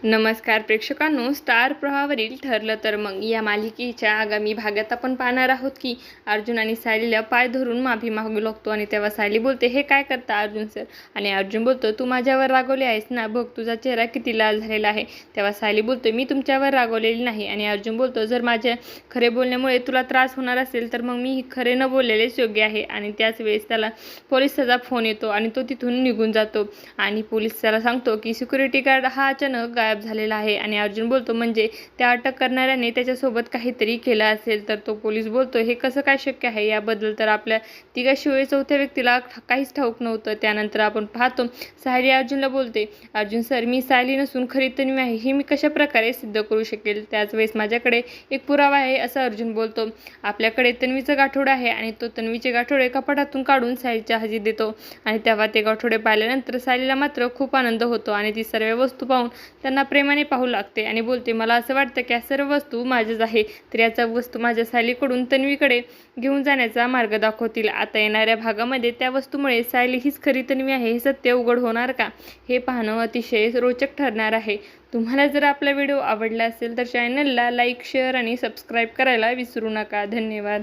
नमस्कार प्रेक्षकांनो, स्टार प्रवाहावरील ठरलं तर मग या मालिकेच्या आगामी भागात आपण पाहणार आहोत की अर्जुन आणि सायलीला पाय धरून माफी मागू लागतो आणि तेव्हा सायली बोलते, हे काय करता अर्जुन सर? आणि अर्जुन बोलतो, तू माझ्यावर रागवले आहेस ना, बघ तुझा चेहरा किती लाल झालेला आहे. तेव्हा सायली बोलतो, मी तुमच्यावर रागवलेली नाही. आणि अर्जुन बोलतो, जर माझ्या खरे बोलण्यामुळे तुला त्रास होणार असेल तर मग मी खरे न बोललेलेच योग्य आहे. आणि त्याच वेळेस त्याला पोलिसाचा फोन येतो आणि तो तिथून निघून जातो. आणि पोलीस त्याला सांगतो की सिक्युरिटी गार्ड हा अचानक गायब झालेला आहे. आणि अर्जुन बोलतो, म्हणजे त्या अटक करणाऱ्याने त्याच्यासोबत काहीतरी केलं असेल. तर तो पोलीस बोलतो, हे कसं काय शक्य आहे? याबद्दल तर आपल्या तिघाशिवाय चौथ्या व्यक्तीला काहीच ठाऊक नव्हतं. त्यानंतर आपण पाहतो सायली अर्जुनला बोलते, अर्जुन सर, मी सायली नसून खरी तन्वी आहे हे मी कशा प्रकारे सिद्ध करू शकेल? त्याच वेळेस माझ्याकडे एक पुरावा आहे असं अर्जुन बोलतो. आपल्याकडे तन्वीचं गाठोडं आहे आणि तो तन्वीचे गाठोडे कपाटातून काढून सायलीच्या हाती देतो. आणि तेव्हा ते गाठोडे पाहिल्यानंतर सायलीला मात्र खूप आनंद होतो आणि ती सर्व वस्तू पाहून त्यांना प्रेमाने पाहू लागते आणि बोलते, मला असं वाटतं की या सर्व वस्तू माझ्याच आहे, तर याचा वस्तू माझ्या सायलीकडून तन्वीकडे घेऊन जाण्याचा मार्ग दाखवतील. आता येणाऱ्या भागामध्ये त्या वस्तूमुळे सायली हीच खरी तन्वी आहे हे सत्य उघड होणार का, हे पाहणं अतिशय रोचक ठरणार आहे. तुम्हाला जर आपला व्हिडिओ आवडला असेल तर चॅनलला लाईक, शेअर आणि सबस्क्राईब करायला विसरू नका. धन्यवाद.